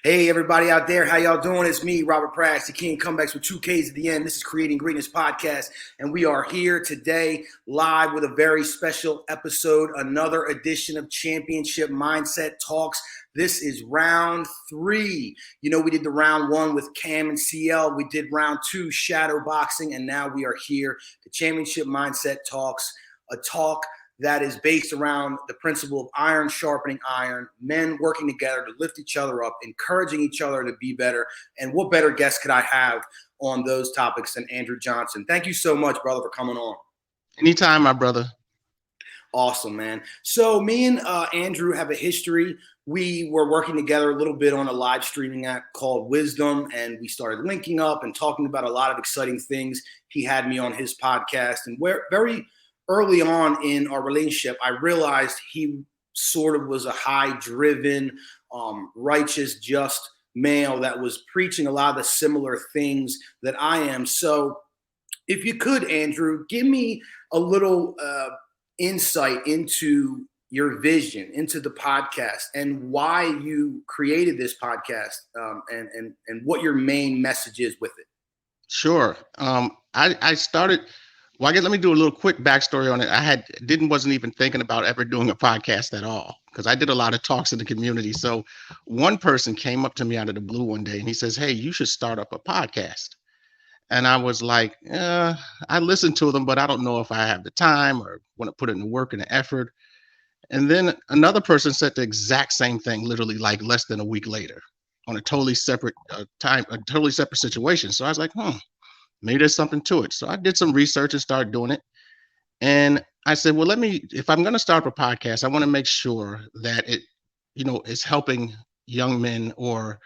Hey, everybody out there, how y'all doing? It's me, Robert Prax, the King Comebacks with 2Ks at the end. This is Creating Greatness Podcast, and we are here today live with a very special episode, another edition of Championship Mindset Talks. This is round 3. You know, we did the round 1 with Cam and CL. We did round 2, shadow boxing, and now we are here, the Championship Mindset Talks, a talk that is based around the principle of iron sharpening iron, men working together to lift each other up, encouraging each other to be better. And what better guest could I have on those topics than Andrew Johnson? Thank you so much, brother, for coming on. Anytime, my brother. Awesome, man. So me and Andrew have a history. We were working together a little bit on a live streaming app called Wisdom, and we started linking up and talking about a lot of exciting things. He had me on his podcast, and very early on in our relationship, I realized he sort of was a high-driven, righteous, just male that was preaching a lot of the similar things that I am. So if you could, Andrew, give me a little insight into your vision, into the podcast, and why you created this podcast, and what your main message is with it. Sure. I started. Well, let me do a little quick backstory on it. Wasn't even thinking about ever doing a podcast at all because I did a lot of talks in the community. So one person came up to me out of the blue one day and he says, "Hey, you should start up a podcast." And I was like, I listened to them, but I don't know if I have the time or want to put in the work and the effort. And then another person said the exact same thing, literally like less than a week later, on a totally separate a totally separate situation. So I was like, maybe there's something to it. So I did some research and started doing it. And I said, well, if I'm going to start a podcast, I want to make sure that it, is helping young men, or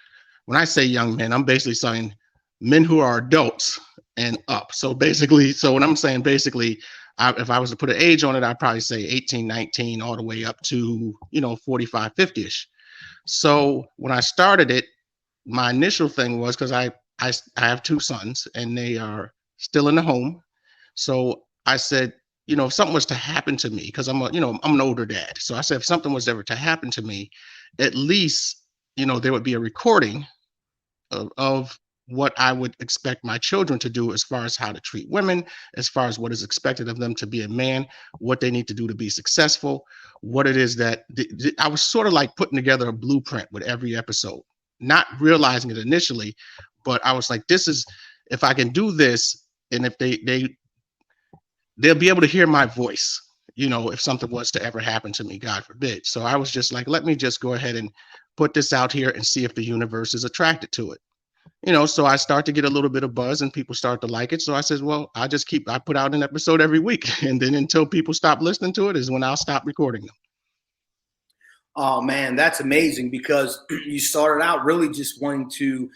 when I say young men, I'm basically saying men who are adults and up. So when I'm saying basically, if I was to put an age on it, I'd probably say 18, 19, all the way up to, 45, 50-ish. So when I started it, my initial thing was because I have 2 sons and they are still in the home. So I said, if something was to happen to me, because I'm an older dad. So I said, if something was ever to happen to me, at least, there would be a recording of what I would expect my children to do as far as how to treat women, as far as what is expected of them to be a man, what they need to do to be successful, what it is that I was sort of like putting together a blueprint with every episode, not realizing it initially, but I was like, if I can do this, and if they'll be able to hear my voice, if something was to ever happen to me, God forbid. So I was just like, let me just go ahead and put this out here and see if the universe is attracted to it. So I start to get a little bit of buzz and people start to like it. So I says, well, I put out an episode every week. And then until people stop listening to it is when I'll stop recording them. Oh, man, that's amazing, because you started out really just wanting to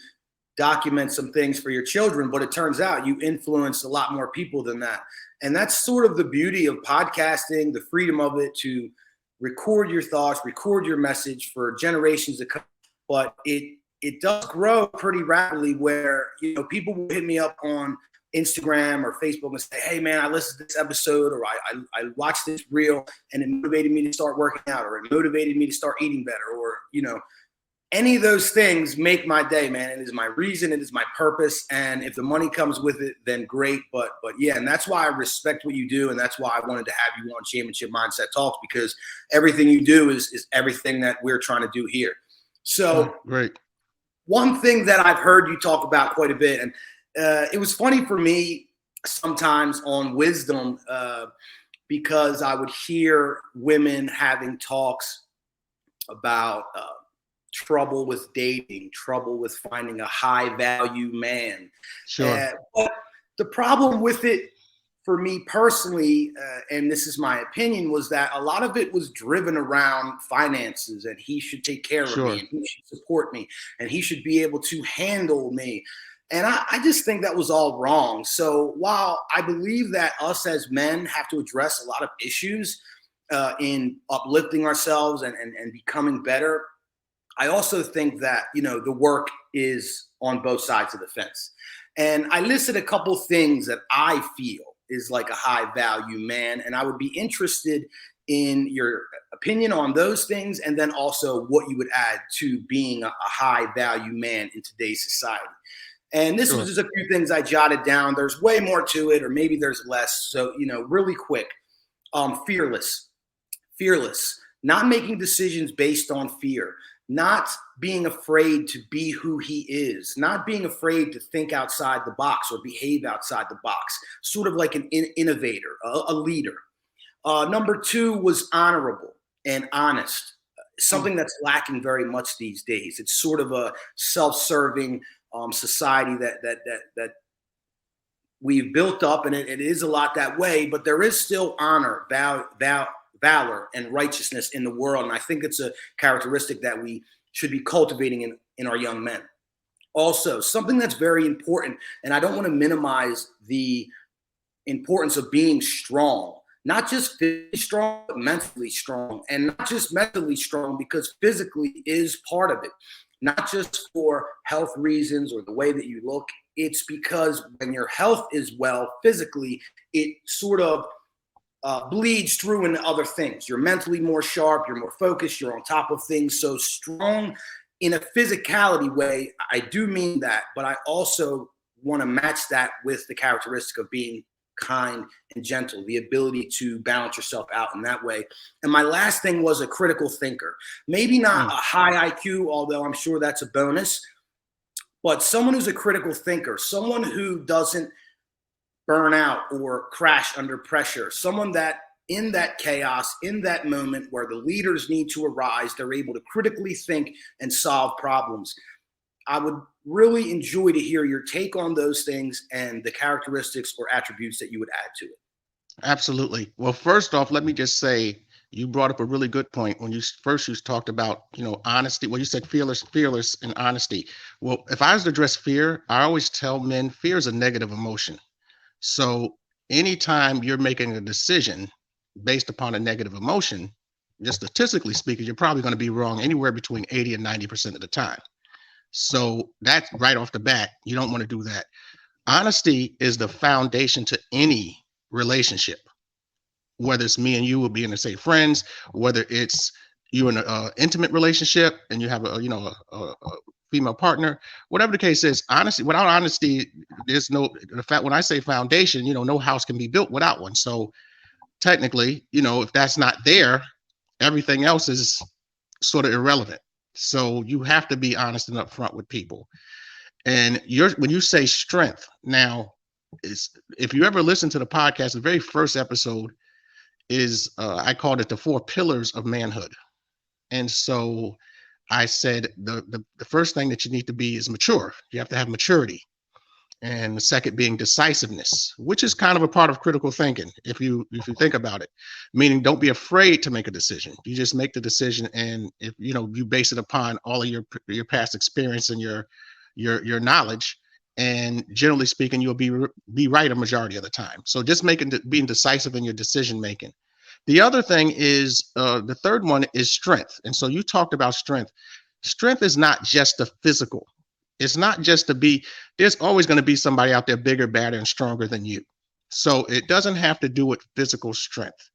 document some things for your children, but it turns out you influenced a lot more people than that. And that's sort of the beauty of podcasting, the freedom of it to record your thoughts, record your message for generations to come. But it does grow pretty rapidly, where people will hit me up on Instagram or Facebook and say, hey man, I listened to this episode, or I watched this reel and it motivated me to start working out, or it motivated me to start eating better, or any of those things make my day, man. It is my reason, it is my purpose, and if the money comes with it, then great. But yeah, and that's why I respect what you do, and that's why I wanted to have you on Championship Mindset Talks, because everything you do is everything that we're trying to do here. So great. One thing that I've heard you talk about quite a bit, and it was funny for me sometimes on Wisdom, because I would hear women having talks about trouble with dating, trouble with finding a high value man. Sure. But the problem with it for me personally, and this is my opinion, was that a lot of it was driven around finances, and he should take care of me, and he should support me, and he should be able to handle me. And I just think that was all wrong. So while I believe that us as men have to address a lot of issues in uplifting ourselves and becoming better, I also think that, the work is on both sides of the fence. And I listed a couple things that I feel is like a high value man. And I would be interested in your opinion on those things, and then also what you would add to being a high value man in today's society. And this was Sure. just a few things I jotted down. There's way more to it, or maybe there's less. So, really quick, fearless, fearless, not making decisions based on fear, not being afraid to be who he is, not being afraid to think outside the box or behave outside the box, sort of like an innovator, a leader. Number two was honorable and honest, Mm. something that's lacking very much these days. It's sort of a self-serving society that we've built up, and it is a lot that way. But there is still honor, valor, and righteousness in the world, and I think it's a characteristic that we should be cultivating in our young men. Also, something that's very important, and I don't want to minimize the importance of being strong, not just physically strong, but mentally strong, and not just mentally strong because physically is part of it, not just for health reasons or the way that you look. It's because when your health is well physically, it sort of bleeds through into other things. You're mentally more sharp, you're more focused, you're on top of things. So strong in a physicality way, I do mean that, but I also want to match that with the characteristic of being kind and gentle, the ability to balance yourself out in that way. And my last thing was a critical thinker. Maybe not Mm. a high IQ, although I'm sure that's a bonus, but someone who's a critical thinker, someone who doesn't burn out or crash under pressure, someone that in that chaos, in that moment where the leaders need to arise, they're able to critically think and solve problems. I would really enjoy to hear your take on those things and the characteristics or attributes that you would add to it. Absolutely. Well, first off, let me just say you brought up a really good point when you talked about, honesty. Well, you said fearless and honesty. Well, if I was to address fear, I always tell men fear is a negative emotion. So anytime you're making a decision based upon a negative emotion, just statistically speaking, you're probably going to be wrong anywhere between 80 and 90% of the time. So that's right off the bat. You don't want to do that. Honesty is the foundation to any relationship, whether it's me and you will be in, say, friends, whether it's you in an intimate relationship and you have a female partner, whatever the case is. Honesty, without honesty, there's no, the fact when I say foundation, no house can be built without one. So technically, if that's not there, everything else is sort of irrelevant. So you have to be honest and upfront with people. And when you say strength, now is, if you ever listen to the podcast, the very first episode is I called it the four pillars of manhood. And so I said the first thing that you need to be is mature. You have to have maturity. And the second being decisiveness, which is kind of a part of critical thinking, if you think about it. Meaning, don't be afraid to make a decision. You just make the decision, and if you base it upon all of your past experience and your knowledge. And generally speaking, you'll be right a majority of the time. So just being decisive in your decision making. The other thing is the third one is strength. And so you talked about strength. Strength is not just the physical. It's not just to be, there's always going to be somebody out there bigger, badder, and stronger than you. So it doesn't have to do with physical strength.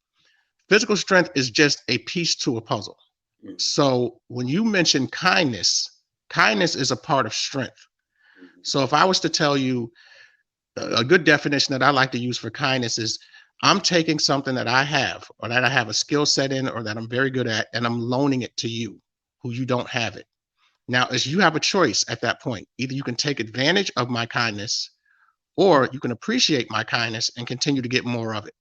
Physical strength is just a piece to a puzzle. So when you mention kindness, kindness is a part of strength. So if I was to tell you a good definition that I like to use for kindness is I'm taking something that I have or that I have a skill set in or that I'm very good at, and I'm loaning it to you who you don't have it. Now, as you have a choice at that point, either you can take advantage of my kindness or you can appreciate my kindness and continue to get more of it.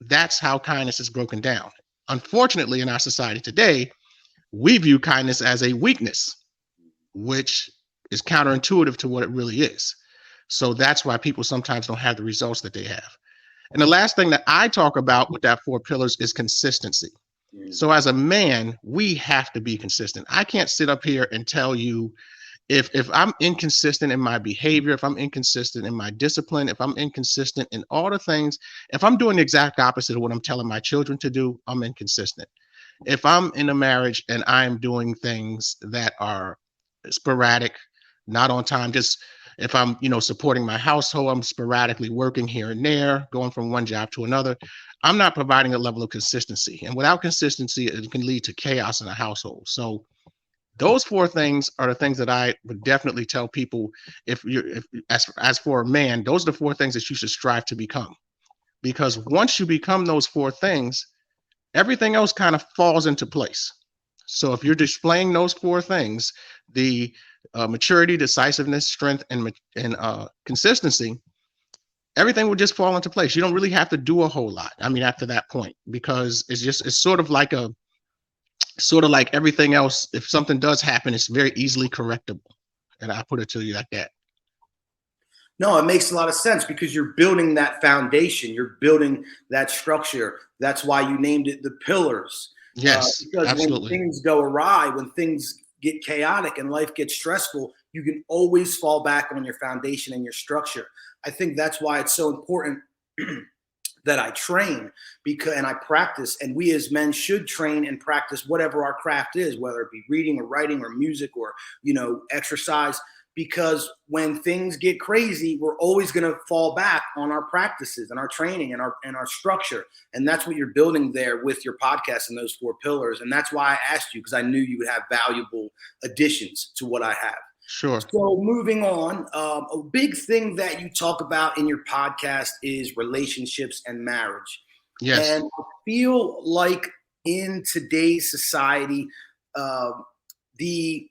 That's how kindness is broken down. Unfortunately, in our society today, we view kindness as a weakness, which is counterintuitive to what it really is. So that's why people sometimes don't have the results that they have. And the last thing that I talk about with that four pillars is consistency. So as a man, we have to be consistent. I can't sit up here and tell you if I'm inconsistent in my behavior, if I'm inconsistent in my discipline, if I'm inconsistent in all the things, if I'm doing the exact opposite of what I'm telling my children to do, I'm inconsistent. If I'm in a marriage and I'm doing things that are sporadic, not on time, just If I'm, supporting my household, I'm sporadically working here and there, going from one job to another. I'm not providing a level of consistency. And without consistency, it can lead to chaos in a household. So those four things are the things that I would definitely tell people. If as for a man, those are the four things that you should strive to become. Because once you become those four things, everything else kind of falls into place. So if you're displaying those four things, the maturity, decisiveness, strength, and consistency, everything will just fall into place. You don't really have to do a whole lot. I mean, after that point, because it's sort of like everything else. If something does happen, it's very easily correctable. And I put it to you like that. No, it makes a lot of sense because you're building that foundation, you're building that structure. That's why you named it the pillars. Yes, Because when absolutely. things go awry, when things get chaotic and life gets stressful, you can always fall back on your foundation and your structure. I think that's why it's so important that I train because and I practice, and we as men should train and practice whatever our craft is, whether it be reading or writing or music or exercise. Because when things get crazy, we're always going to fall back on our practices and our training and our structure, and that's what you're building there with your podcast and those four pillars. And that's why I asked you, because I knew you would have valuable additions to what I have. Sure. So moving on, a big thing that you talk about in your podcast is relationships and marriage. Yes. And I feel like in today's society, uh, the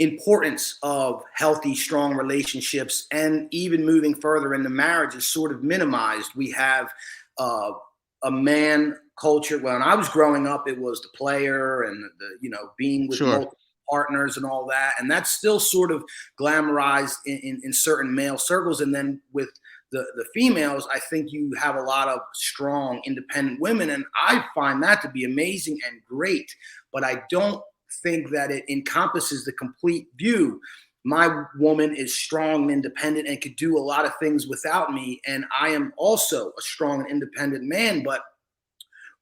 importance of healthy, strong relationships and even moving further into marriage is sort of minimized. We have uh, a man culture. When I was growing up, it was the player and being with Sure. multiple partners and all that, and that's still sort of glamorized in certain male circles. And then with the females, I think you have a lot of strong, independent women, and I find that to be amazing and great. But I don't think that it encompasses the complete view. My woman is strong and independent and could do a lot of things without me, and I am also a strong and independent man. But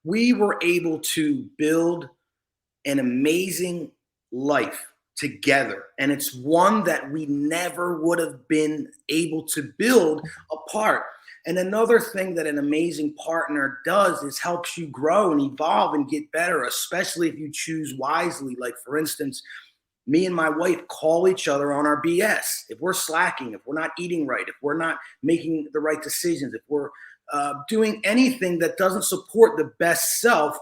we were able to build an amazing life together. And it's one that we never would have been able to build apart. And another thing that an amazing partner does is helps you grow and evolve and get better, especially if you choose wisely. Like, for instance, me and my wife call each other on our BS. If we're slacking, if we're not eating right, if we're not making the right decisions, if we're doing anything that doesn't support the best self,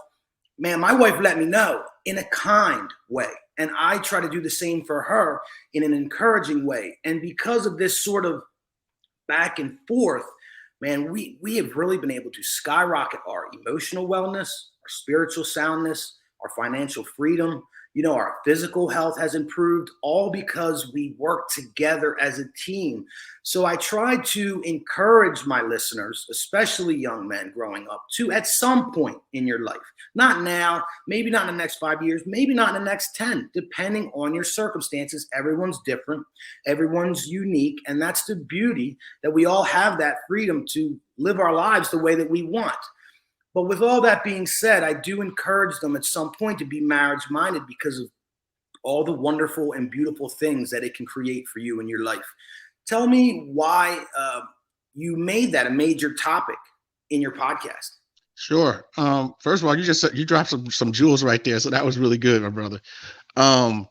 man, my wife let me know in a kind way. And I try to do the same for her in an encouraging way. And because of this sort of back and forth, man, we have really been able to skyrocket our emotional wellness, our spiritual soundness, our financial freedom. Our physical health has improved, all because we work together as a team. So I try to encourage my listeners, especially young men growing up, to at some point in your life, not now, maybe not in the next 5 years, maybe not in the next 10, depending on your circumstances. Everyone's different, everyone's unique, and that's the beauty, that we all have that freedom to live our lives the way that we want. But with all that being said, I do encourage them at some point to be marriage minded because of all the wonderful and beautiful things that it can create for you in your life. Tell me why you made that a major topic in your podcast. Sure. First of all, you dropped some jewels right there, so that was really good, my brother. Um,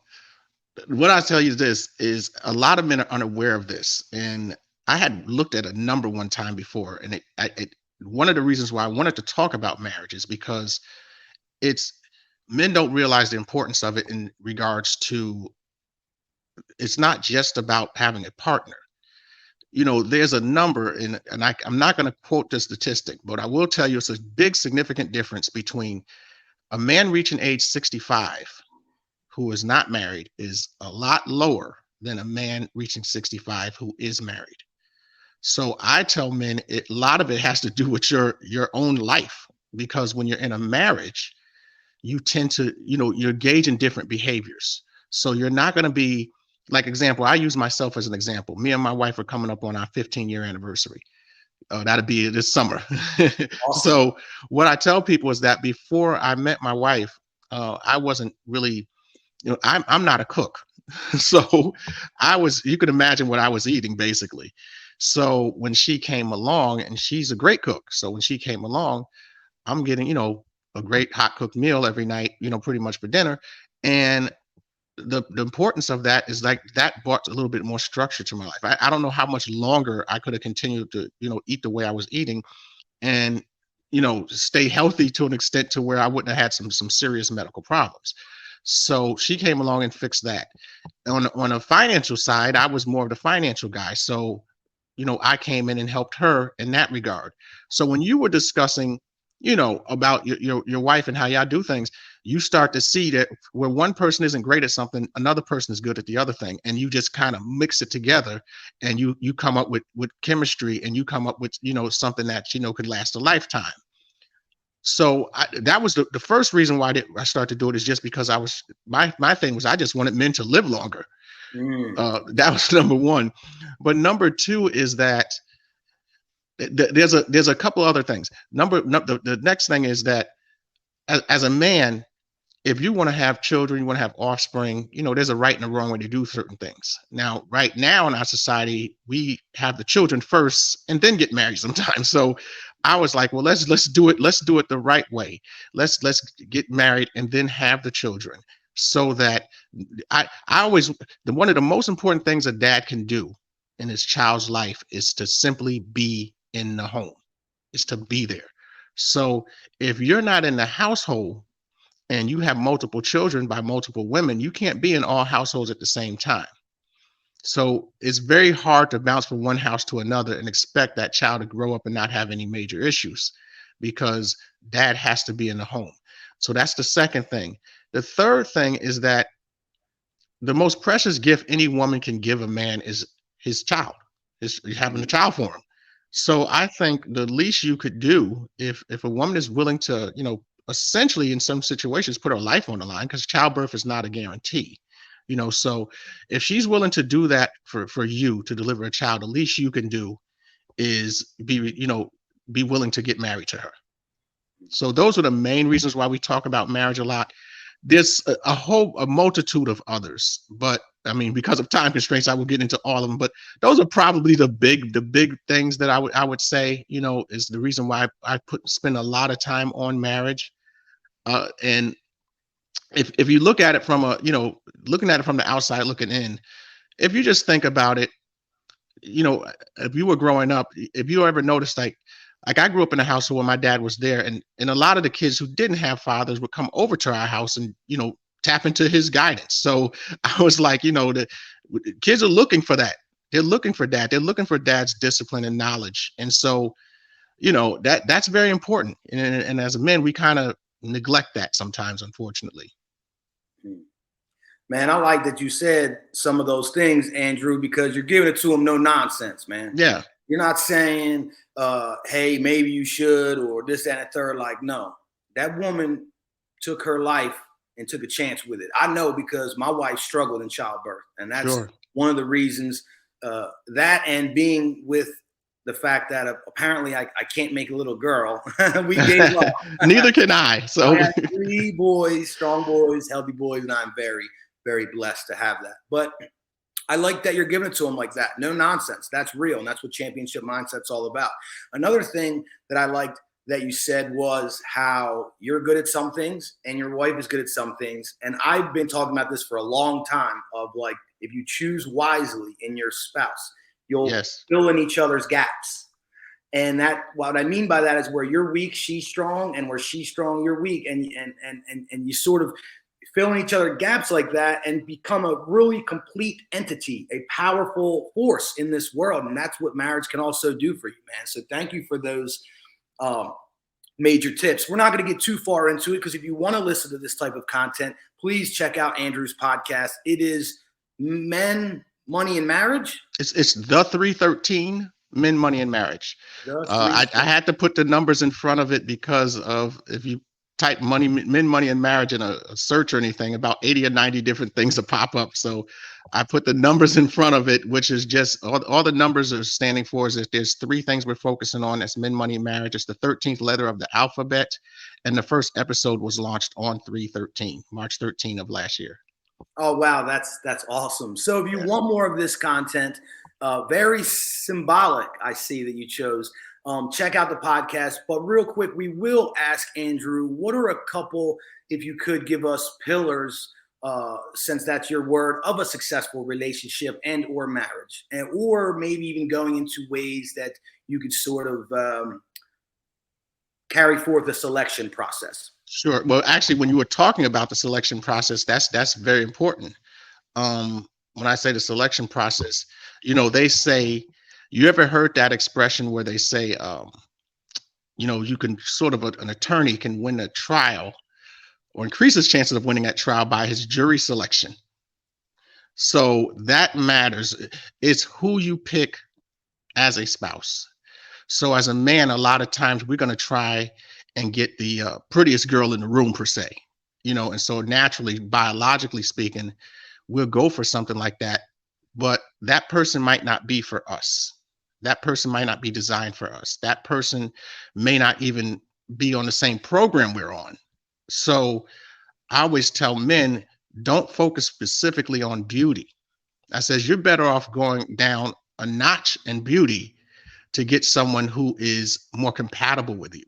what I tell you this is a lot of men are unaware of this, and I had looked at a number one time before, and one of the reasons why I wanted to talk about marriage is because it's men don't realize the importance of it in regards to it's not just about having a partner. There's a number, and I'm not going to quote the statistic, but I will tell you it's a big significant difference between a man reaching age 65 who is not married is a lot lower than a man reaching 65 who is married. So I tell men a lot of it has to do with your own life, because when you're in a marriage, you tend to, you engage in different behaviors. So you're not going to be like, example, I use myself as an example. Me and my wife are coming up on our 15-year anniversary. That'll be this summer. Awesome. So what I tell people is that before I met my wife, I wasn't really, I'm not a cook. So you could imagine what I was eating basically. So when she came along, and she's a great cook. So when she came along, I'm getting, a great hot cooked meal every night, pretty much for dinner. And the importance of that is like that brought a little bit more structure to my life. I don't know how much longer I could have continued to, eat the way I was eating, and stay healthy to an extent to where I wouldn't have had some serious medical problems. So she came along and fixed that. On a financial side, I was more of the financial guy. So, I came in and helped her in that regard. So when you were discussing, about your wife and how y'all do things, you start to see that where one person isn't great at something, another person is good at the other thing, and you just kind of mix it together, and you come up with chemistry, and you come up with something that could last a lifetime. So that was the first reason why I started to do it, is just because I was my thing was I just wanted men to live longer. Mm. That was number one. But number two is that there's a couple other things. The next thing is that as a man, if you want to have children, you want to have offspring, there's a right and a wrong way to do certain things. Now, right now in our society, we have the children first and then get married sometimes. So I was like, well, let's do it. Let's do it the right way. Let's get married and then have the children, so that I always, one of the most important things a dad can do in his child's life is to simply be in the home, is to be there. So if you're not in the household, and you have multiple children by multiple women, you can't be in all households at the same time. So it's very hard to bounce from one house to another and expect that child to grow up and not have any major issues, because dad has to be in the home. So that's the second thing. The third thing is that the most precious gift any woman can give a man is his child, is having a child for him. So I think the least you could do, if a woman is willing to, essentially in some situations put her life on the line, because childbirth is not a guarantee. So if she's willing to do that for you to deliver a child, the least you can do is be willing to get married to her. So those are the main reasons why we talk about marriage a lot. There's a multitude of others, but I mean, because of time constraints, I will get into all of them. But those are probably the big things that I would say, is the reason why I spend a lot of time on marriage. And if you look at it from looking at it from the outside looking in, if you just think about it, if you were growing up, if you ever noticed, like I grew up in a household where my dad was there, and a lot of the kids who didn't have fathers would come over to our house and tap into his guidance. So I was like, the kids are looking for that. They're looking for that. They're looking for dad's discipline and knowledge. And so, that's very important. And as men, we kind of neglect that sometimes, unfortunately. Man, I like that you said some of those things, Andrew, because you're giving it to them no nonsense, man. Yeah. You're not saying, hey, maybe you should, or this, that, and the third. Like, no, that woman took her life and took a chance with it. I know, because my wife struggled in childbirth, and that's Sure. one of the reasons, that, and being with the fact that apparently I can't make a little girl. We gave up. Neither can I. So I have 3 boys, strong boys, healthy boys, and I'm very, very blessed to have that. But I like that you're giving it to them like that. No nonsense. That's real. And that's what championship mindset's all about. Another thing that I liked that you said was how you're good at some things and your wife is good at some things. And I've been talking about this for a long time, of like, if you choose wisely in your spouse, you'll yes. fill in each other's gaps. And that, what I mean by that is, where you're weak, she's strong, and where she's strong, you're weak. And you sort of fill in each other gaps like that and become a really complete entity, a powerful force in this world. And that's what marriage can also do for you, man. So thank you for those major tips. We're not going to get too far into it, because if you want to listen to this type of content, please check out Andrew's podcast. It is Men, Money, and Marriage. It's the 313 Men, Money, and Marriage. I had to put the numbers in front of it, because of, if you type men, money, and marriage in a search or anything, about 80 or 90 different things will pop up. So I put the numbers in front of it, which is just all the numbers are standing for is that there's 3 things we're focusing on. That's men, money, and marriage. It's the 13th letter of the alphabet. And the first episode was launched on 3/13, March 13 of last year. Oh wow, that's awesome. So if you Yeah. want more of this content, very symbolic. I see that you chose. Check out the podcast. But real quick, we will ask Andrew, what are a couple, if you could give us pillars, since that's your word, of a successful relationship and or marriage, and or maybe even going into ways that you could sort of carry forth the selection process. Sure. Well, actually, when you were talking about the selection process, that's very important. When I say the selection process, they say, you ever heard that expression where they say, you can sort of an attorney can win a trial or increase his chances of winning that trial by his jury selection. So that matters. It's who you pick as a spouse. So as a man, a lot of times we're going to try and get the prettiest girl in the room per se, and so naturally, biologically speaking, we'll go for something like that. But that person might not be for us. That person might not be designed for us. That person may not even be on the same program we're on. So I always tell men, don't focus specifically on beauty. I says you're better off going down a notch in beauty to get someone who is more compatible with you.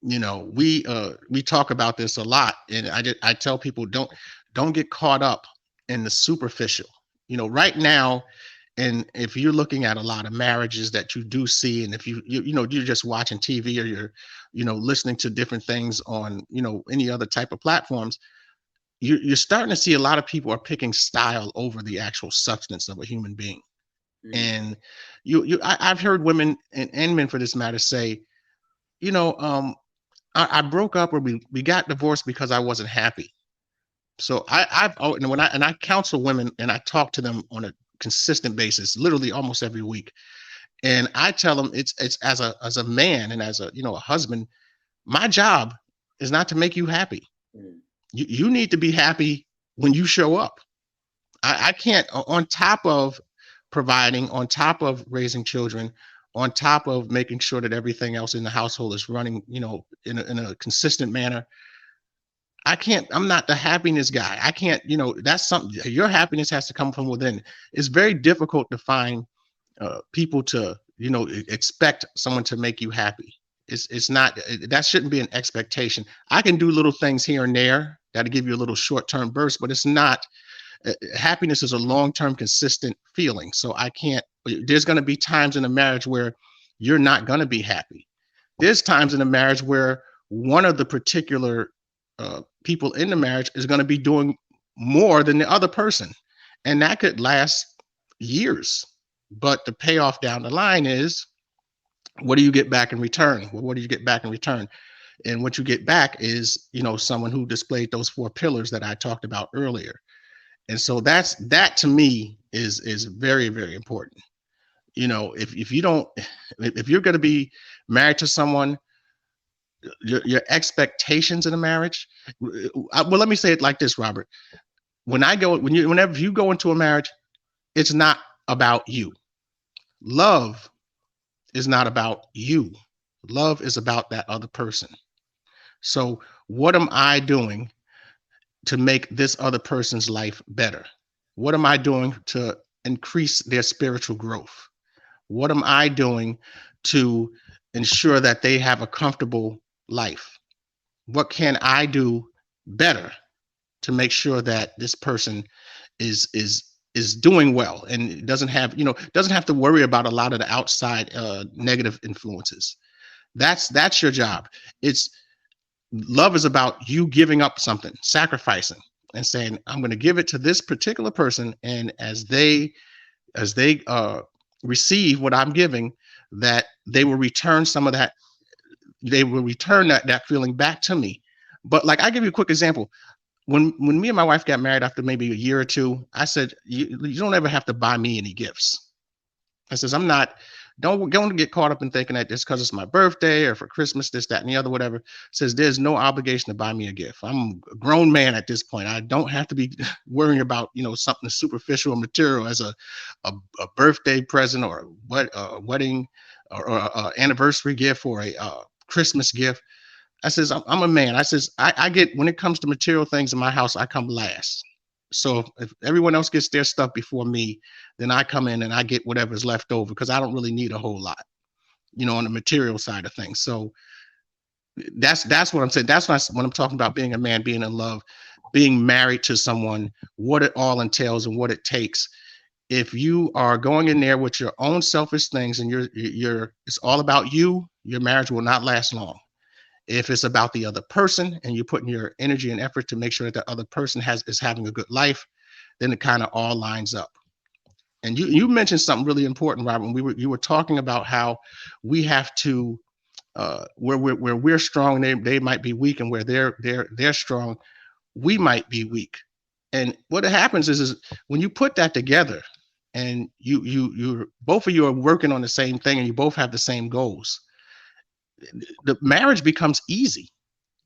We talk about this a lot, and I tell people, don't get caught up in the superficial. Right now, and if you're looking at a lot of marriages that you do see, and if you're just watching TV, or you're listening to different things on any other type of platforms, you're starting to see a lot of people are picking style over the actual substance of a human being. Mm, And I've heard women and men for this matter say, you know, um, I broke up, or we got divorced because I wasn't happy. So and I counsel women, and I talk to them on a consistent basis, literally almost every week. And I tell them, it's as a man, and as a husband, my job is not to make you happy. mm, You need to be happy when you show up. I can't, on top of providing, on top of raising children, on top of making sure that everything else in the household is running, in a consistent manner. I'm not the happiness guy. I can't, that's something, your happiness has to come from within. It's very difficult to find people to, expect someone to make you happy. It's not, that shouldn't be an expectation. I can do little things here and there that'll give you a little short-term burst, but it's not, happiness is a long-term consistent feeling. So I can't, there's going to be times in a marriage where you're not going to be happy. There's times in a marriage where one of the particular people in the marriage is going to be doing more than the other person, and that could last years. But the payoff down the line is, what do you get back in return? Well, what do you get back in return? And what you get back is, someone who displayed those four pillars that I talked about earlier. And so that to me is very, very important. If you don't, if you're going to be married to someone, your expectations in a marriage. Well, let me say it like this, Robert. Whenever you go into a marriage, it's not about you. Love is not about you. Love is about that other person. So what am I doing to make this other person's life better? What am I doing to increase their spiritual growth? What am I doing to ensure that they have a comfortable life? What can I do better to make sure that this person is doing well, and doesn't have to worry about a lot of the outside negative influences? That's your job. It's Love is about you giving up something, sacrificing, and saying, I'm going to give it to this particular person, and as they receive what I'm giving, that they will return some of that. They will return that feeling back to me. But like, I give you a quick example. When me and my wife got married, after maybe a year or two, I said, you don't ever have to buy me any gifts. I says, don't get caught up in thinking that just because it's my birthday or for Christmas, this, that, and the other, whatever. Says there's no obligation to buy me a gift. I'm a grown man at this point. I don't have to be worrying about something superficial or material as a birthday present, or what a wedding, or a anniversary gift, or a Christmas gift. I says, I'm a man. I says, I get, when it comes to material things in my house, I come last. So if everyone else gets their stuff before me, then I come in and I get whatever's left over because I don't really need a whole lot, on the material side of things. So that's what I'm saying. That's when I'm talking about being a man, being in love, being married to someone, what it all entails and what it takes. If you are going in there with your own selfish things and you're it's all about you, your marriage will not last long. If it's about the other person and you're putting your energy and effort to make sure that the other person is having a good life, then it kind of all lines up. And you mentioned something really important, Robin. You were talking about how we have to where we're strong, they might be weak, and where they're strong, we might be weak. And what happens is when you put that together, and you both of you are working on the same thing, and you both have the same goals, the marriage becomes easy.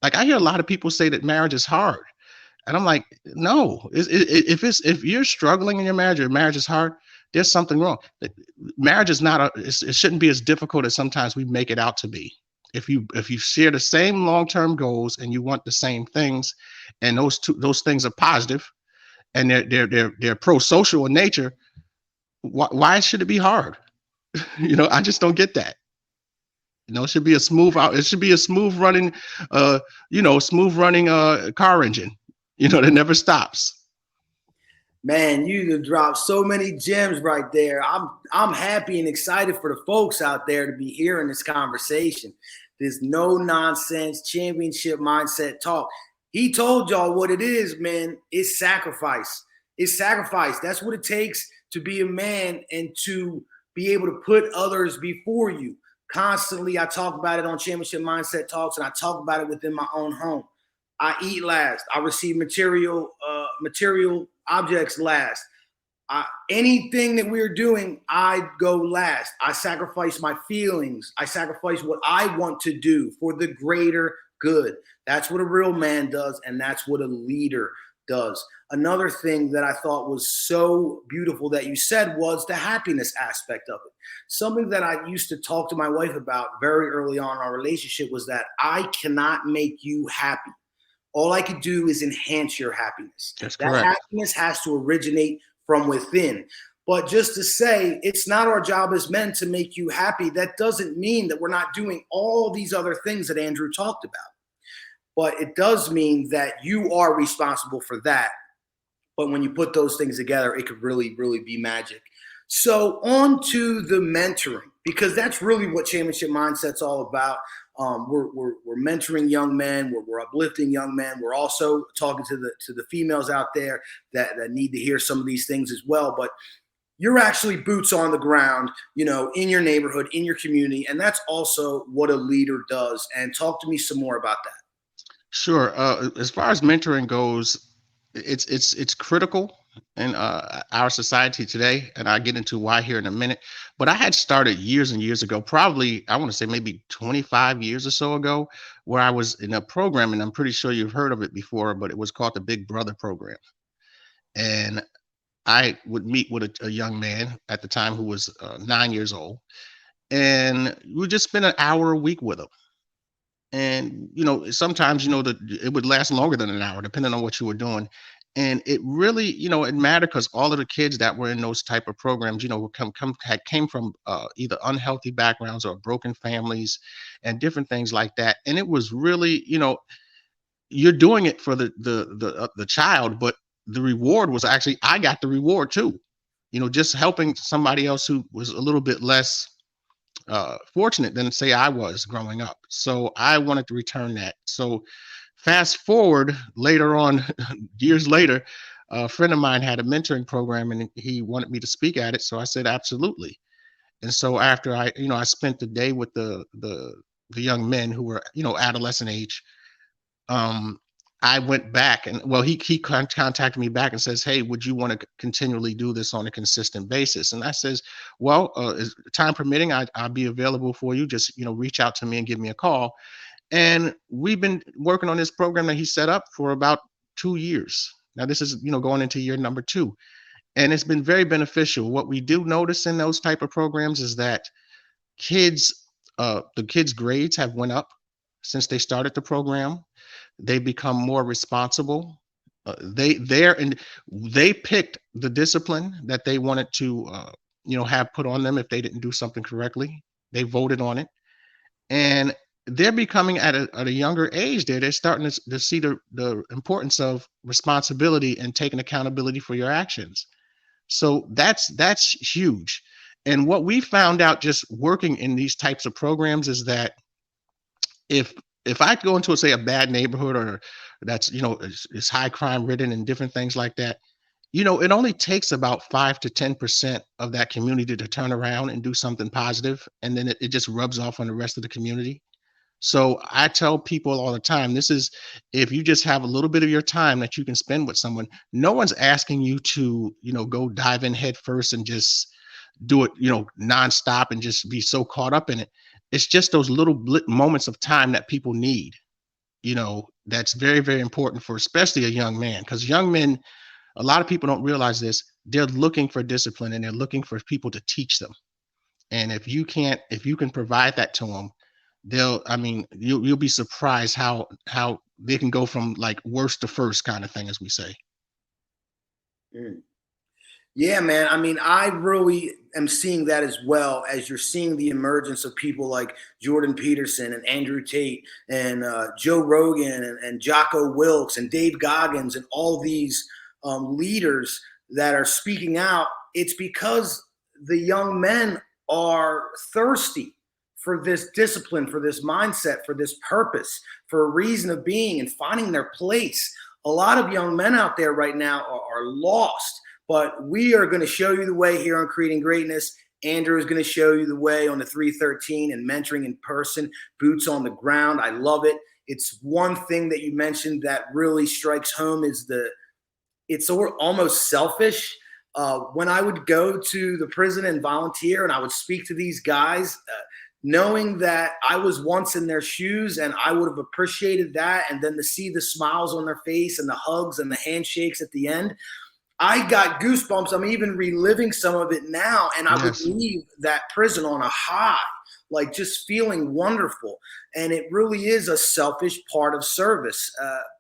Like I hear a lot of people say that marriage is hard, and I'm like, no. If you're struggling in your marriage is hard, there's something wrong. Marriage is not it shouldn't be as difficult as sometimes we make it out to be. If you share the same long-term goals and you want the same things, and those things are positive, and they're pro-social in nature, why should it be hard? I just don't get that. It should be a smooth out. It should be a smooth running car engine, that never stops. Man, you have dropped so many gems right there. I'm happy and excited for the folks out there to be hearing this conversation. This no nonsense championship mindset talk. He told y'all what it is, man. It's sacrifice. It's sacrifice. That's what it takes to be a man and to be able to put others before you. Constantly, I talk about it on championship mindset talks, and I talk about it within my own home. I eat last. I receive material objects last. Anything that we're doing, I go last. I sacrifice my feelings. I sacrifice what I want to do for the greater good. That's what a real man does, and that's what a leader does. Another thing that I thought was so beautiful that you said was the happiness aspect of it. Something that I used to talk to my wife about very early on in our relationship was that I cannot make you happy. All I could do is enhance your happiness. That's That correct. happiness has to originate from within. But just to say it's not our job as men to make you happy, that doesn't mean that we're not doing all these other things that Andrew talked about. But it does mean that you are responsible for that. But when you put those things together, it could really, really be magic. So on to the mentoring, because that's really what championship mindset's all about. We're mentoring young men. We're uplifting young men. We're also talking to the females out there that need to hear some of these things as well. But you're actually boots on the ground, in your neighborhood, in your community, and that's also what a leader does. And talk to me some more about that. Sure. As far as mentoring goes, it's critical in our society today, and I'll get into why here in a minute. But I had started years and years ago, probably I want to say maybe 25 years or so ago, where I was in a program, and I'm pretty sure you've heard of it before, but it was called the Big Brother program. And I would meet with a young man at the time who was 9 years old, and we would just spend an hour a week with him. And sometimes that it would last longer than an hour depending on what you were doing. And it really it mattered because all of the kids that were in those type of programs came from either unhealthy backgrounds or broken families and different things like that. And it was really you're doing it for the child, but the reward was actually I got the reward too, just helping somebody else who was a little bit less fortunate than say I was growing up. So I wanted to return that. So fast forward later on, years later, a friend of mine had a mentoring program and he wanted me to speak at it. So I said, absolutely. And so after I spent the day with the young men who were, adolescent age. Um, I went back and well, he contacted me back and says, "Hey, would you want to continually do this on a consistent basis?" And I says, "Well, is time permitting, I'll be available for you. Just reach out to me and give me a call." And we've been working on this program that he set up for about 2 years. Now this is going into year number two, and it's been very beneficial. What we do notice in those type of programs is that kids, the kids' grades have went up since they started the program. They become more responsible. They picked the discipline that they wanted to have put on them if they didn't do something correctly. They voted on it, and they're becoming at a younger age. They're starting to see the importance of responsibility and taking accountability for your actions. So that's huge. And what we found out just working in these types of programs is that if if I go into, say, a bad neighborhood, or that's is high crime ridden and different things like that, it only takes about 5 to 10% of that community to turn around and do something positive, and then it just rubs off on the rest of the community. So I tell people all the time, this is, if you just have a little bit of your time that you can spend with someone, no one's asking you to, go dive in head first and just do it, nonstop and just be so caught up in it. It's just those little moments of time that people need, that's very, very important for especially a young man. Because young men, a lot of people don't realize this, they're looking for discipline and they're looking for people to teach them. And if you can provide that to them, you'll be surprised how they can go from like worst to first kind of thing, as we say. Mm. Yeah, man. I mean, I really am seeing that as well, as you're seeing the emergence of people like Jordan Peterson and Andrew Tate and Joe Rogan and Jocko Wilkes and Dave Goggins and all these leaders that are speaking out. It's because the young men are thirsty for this discipline, for this mindset, for this purpose, for a reason of being and finding their place. A lot of young men out there right now are lost, but we are going to show you the way here on Creating Greatness. Andrew is going to show you the way on the 313 and mentoring in person, boots on the ground. I love it. It's one thing that you mentioned that really strikes home is it's almost selfish. When I would go to the prison and volunteer and I would speak to these guys, knowing that I was once in their shoes and I would have appreciated that, and then to see the smiles on their face and the hugs and the handshakes at the end, I got goosebumps. I'm even reliving some of it now, and I would Yes. leave that prison on a high, like just feeling wonderful. And it really is a selfish part of service.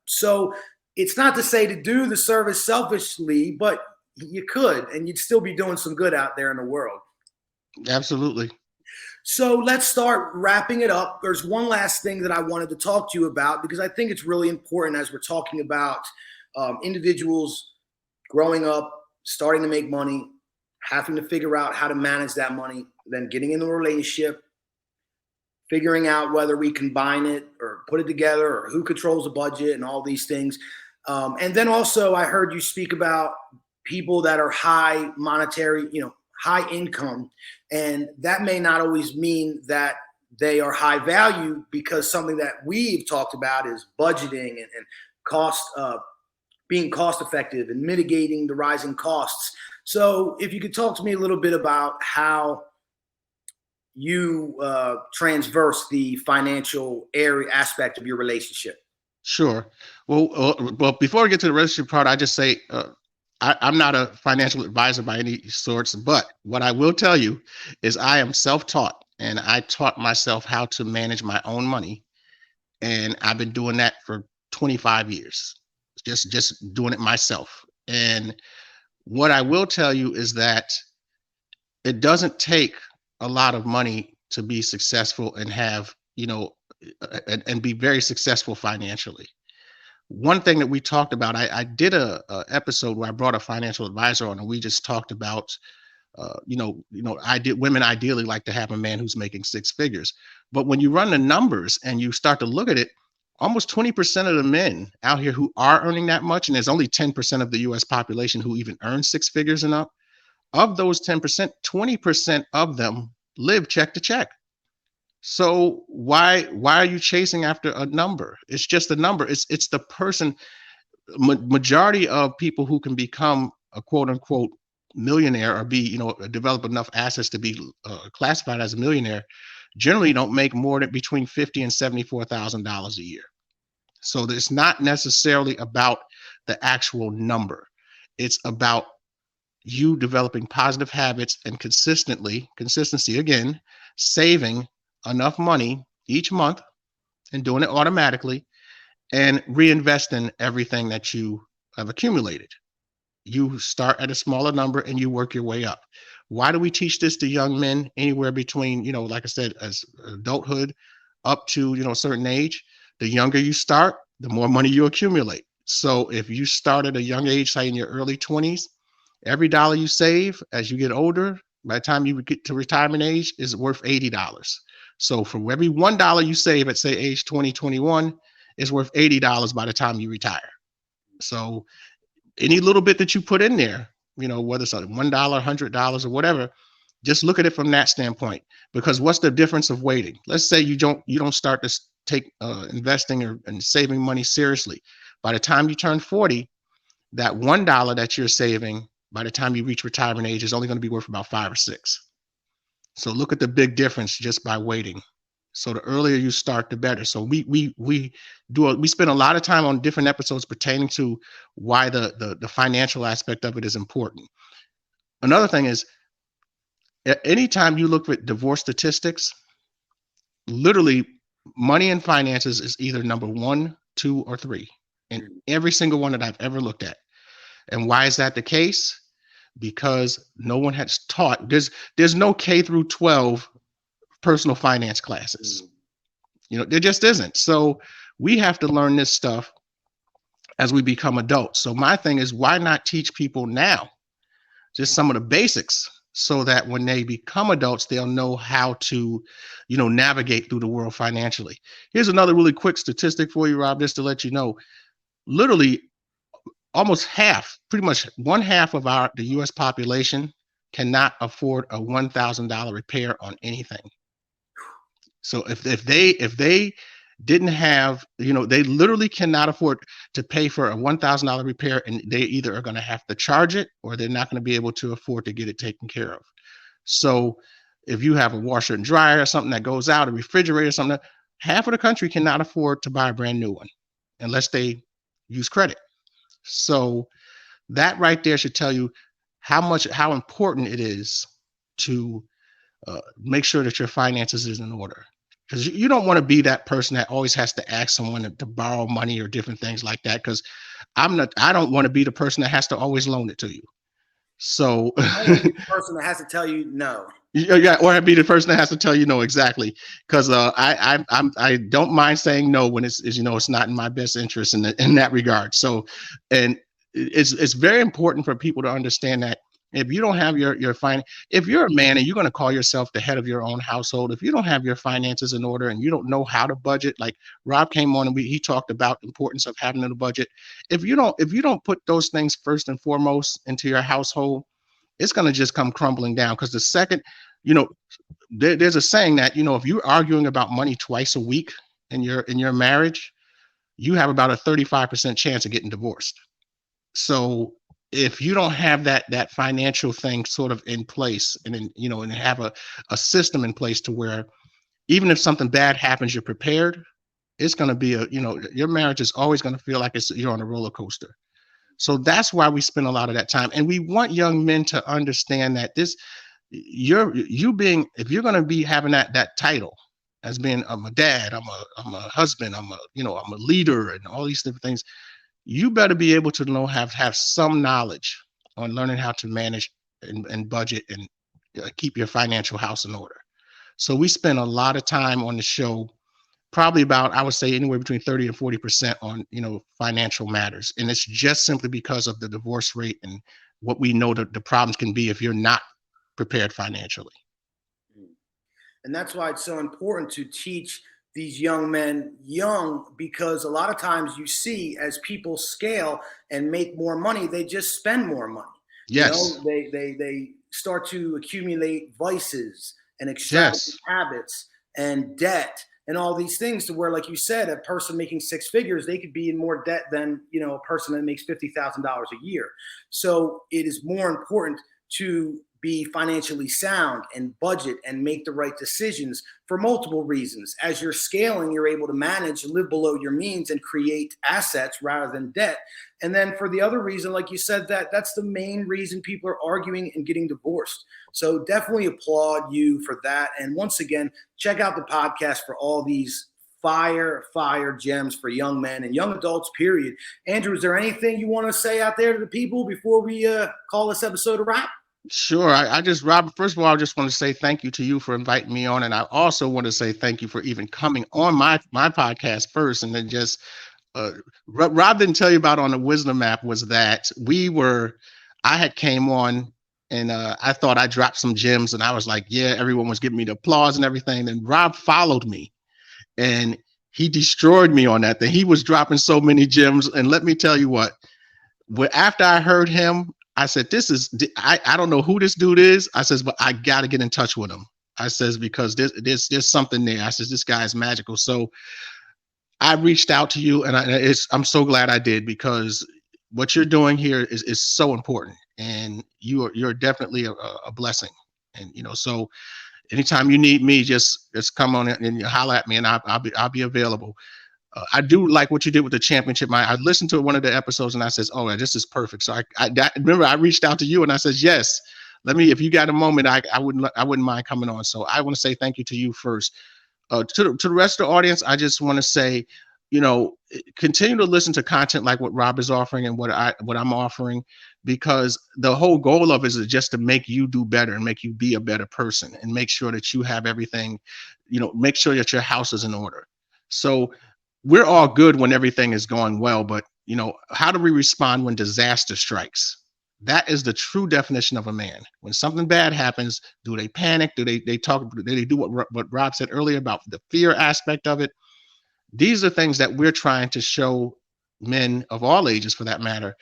So it's not to say to do the service selfishly, but you could, and you'd still be doing some good out there in the world. Absolutely. So let's start wrapping it up. There's one last thing that I wanted to talk to you about because I think it's really important as we're talking about individuals growing up, starting to make money, having to figure out how to manage that money, then getting into a relationship, figuring out whether we combine it or put it together or who controls the budget and all these things. And then also, I heard you speak about people that are high monetary, high income, and that may not always mean that they are high value, because something that we've talked about is budgeting and cost, being cost effective and mitigating the rising costs. So if you could talk to me a little bit about how you transverse the financial area aspect of your relationship. Sure. Well, before I get to the relationship part, I just say I'm not a financial advisor by any sorts, but what I will tell you is I am self-taught, and I taught myself how to manage my own money, and I've been doing that for 25 years, just doing it myself. And what I will tell you is that it doesn't take a lot of money to be successful and have, and be very successful financially. One thing that we talked about, I did a episode where I brought a financial advisor on, and we just talked about, women ideally like to have a man who's making six figures. But when you run the numbers and you start to look at it, almost 20% of the men out here who are earning that much, and there's only 10% of the US population who even earn six figures and up, of those 10%, 20% of them live check to check. So why are you chasing after a number? It's just a number. It's the person. Majority of people who can become a quote unquote millionaire, or be develop enough assets to be classified as a millionaire, generally don't make more than between $50 and $74,000 a year. So it's not necessarily about the actual number. It's about you developing positive habits and consistency again, saving enough money each month and doing it automatically, and reinvesting everything that you have accumulated. You start at a smaller number and you work your way up. Why do we teach this to young men anywhere between, like I said, as adulthood up to, a certain age? The younger you start, the more money you accumulate. So if you start at a young age, say in your early 20s, every dollar you save as you get older, by the time you get to retirement age, is worth $80. So for every $1 you save at, say, age 20, 21, is worth $80 by the time you retire. So any little bit that you put in there, whether it's $1, $100 or whatever, just look at it from that standpoint. Because what's the difference of waiting? Let's say you don't start to take investing and saving money seriously. By the time you turn 40, that $1 that you're saving, by the time you reach retirement age, is only going to be worth about 5 or 6. So look at the big difference just by waiting. So the earlier you start, the better. So we spend a lot of time on different episodes pertaining to why the financial aspect of it is important. Another thing is, anytime you look at divorce statistics, literally money and finances is either number 1, 2, or 3 in every single one that I've ever looked at. And why is that the case? Because no one has taught. There's no K through 12 personal finance classes. There just isn't. So we have to learn this stuff as we become adults. So my thing is, why not teach people now just some of the basics, so that when they become adults, they'll know how to, navigate through the world financially. Here's another really quick statistic for you, Rob, just to let you know. Literally, almost half, pretty much one half of the U.S. population cannot afford a $1,000 repair on anything. So if they didn't have, they literally cannot afford to pay for a $1,000 repair, and they either are going to have to charge it, or they're not going to be able to afford to get it taken care of. So if you have a washer and dryer or something that goes out, a refrigerator or something, half of the country cannot afford to buy a brand new one unless they use credit. So that right there should tell you how important it is to make sure that your finances is in order. Because you don't want to be that person that always has to ask someone to borrow money or different things like that. Because I don't want to be the person that has to always loan it to you. So the person that has to tell you no. Yeah, or I'd be the person that has to tell you no, exactly. Because I don't mind saying no when it's not in my best interest in that regard. So, and it's very important for people to understand that if you don't have your if you're a man and you're going to call yourself the head of your own household, if you don't have your finances in order and you don't know how to budget, like Rob came on and he talked about the importance of having a budget. If you don't put those things first and foremost into your household, it's going to just come crumbling down. Because the second, there's a saying that, if you're arguing about money twice a week in your marriage, you have about a 35% chance of getting divorced. So if you don't have that financial thing sort of in place, and then, and have a system in place to where even if something bad happens, you're prepared, it's going to be your marriage is always going to feel like you're on a roller coaster. So that's why we spend a lot of that time. And we want young men to understand that if you're going to be having that title as being, I'm a dad, I'm a husband, I'm a leader, and all these different things, you better be able to have some knowledge on learning how to manage and budget and keep your financial house in order. So we spend a lot of time on the show, probably about, I would say, anywhere between 30 and 40% on, financial matters. And it's just simply because of the divorce rate and what we know that the problems can be if you're not prepared financially. And that's why it's so important to teach these young men young, because a lot of times you see as people scale and make more money, they just spend more money. Yes. They start to accumulate vices and extravagant habits and debt and all these things, to where, like you said, a person making 6 figures, they could be in more debt than, a person that makes $50,000 a year. So it is more important to be financially sound and budget and make the right decisions for multiple reasons. As you're scaling, you're able to manage and live below your means and create assets rather than debt. And then for the other reason, like you said, that's the main reason people are arguing and getting divorced. So definitely applaud you for that. And once again, check out the podcast for all these fire gems for young men and young adults, period. Andrew, is there anything you want to say out there to the people before we call this episode a wrap? Sure. Robert, first of all, I just want to say thank you to you for inviting me on. And I also want to say thank you for even coming on my podcast first. And then just, Rob didn't tell you about on the Wisdom Map was that I had came on and I thought I dropped some gems and I was like, yeah, everyone was giving me the applause and everything. And Rob followed me and he destroyed me on that thing. He was dropping so many gems. And let me tell you what, after I heard him, I said, I don't know who this dude is. I says, but I got to get in touch with him. I says, because there's something there. I says, this guy is magical. So I reached out to you and I'm so glad I did, because what you're doing here is so important, and you're definitely a blessing. And, so anytime you need me, just come on and holler at me and I'll be available. I do like what you did with the championship. I listened to one of the episodes and I says, oh, this is perfect. So I remember I reached out to you and I says, yes, if you got a moment, I wouldn't mind coming on. So I want to say thank you to you first. To the rest of the audience, I just want to say, continue to listen to content like what Rob is offering and what I'm offering, because the whole goal of it is just to make you do better and make you be a better person and make sure that you have everything, make sure that your house is in order. So we're all good when everything is going well, but how do we respond when disaster strikes? That is the true definition of a man. When something bad happens, do they panic? Do they do what Rob said earlier about the fear aspect of it? These are things that we're trying to show men of all ages, for that matter,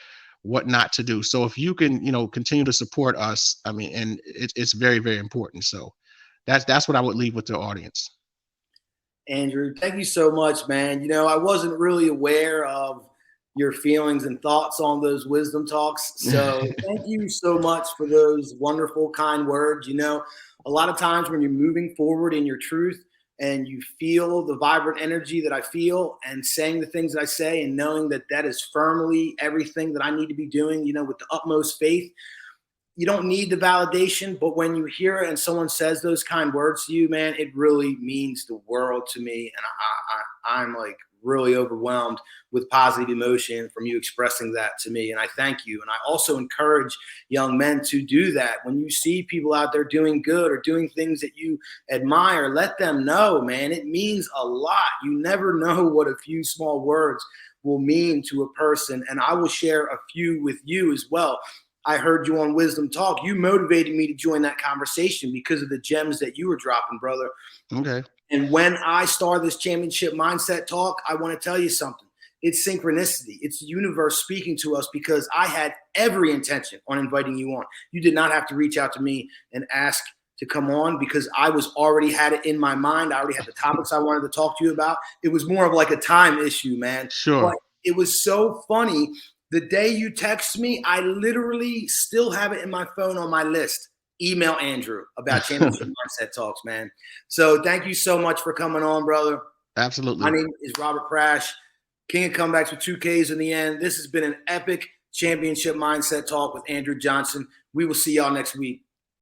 what not to do. So if you can, continue to support us, and it's very, very important. So that's what I would leave with the audience. Andrew, thank you so much, man. I wasn't really aware of your feelings and thoughts on those wisdom talks. So thank you so much for those wonderful, kind words. A lot of times when you're moving forward in your truth and you feel the vibrant energy that I feel and saying the things that I say and knowing that that is firmly everything that I need to be doing, with the utmost faith, you don't need the validation, but when you hear it and someone says those kind words to you, man, it really means the world to me. And I'm like really overwhelmed with positive emotion from you expressing that to me. And I thank you. And I also encourage young men to do that. When you see people out there doing good or doing things that you admire, let them know, man, it means a lot. You never know what a few small words will mean to a person. And I will share a few with you as well. I heard you on Wisdom Talk. You motivated me to join that conversation because of the gems that you were dropping, brother. Okay. And when I start this championship mindset talk, I want to tell you something. It's synchronicity. It's the universe speaking to us, because I had every intention on inviting you on. You did not have to reach out to me and ask to come on, because I was already had it in my mind. I already had the topics I wanted to talk to you about. It was more of like a time issue, man. Sure. But it was so funny. The day you text me, I literally still have it in my phone on my list. Email Andrew about championship mindset talks, man. So thank you so much for coming on, brother. Absolutely. My name is Robert Prash, King of Comebacks with 2 Ks in the end. This has been an epic championship mindset talk with Andrew Johnson. We will see y'all next week.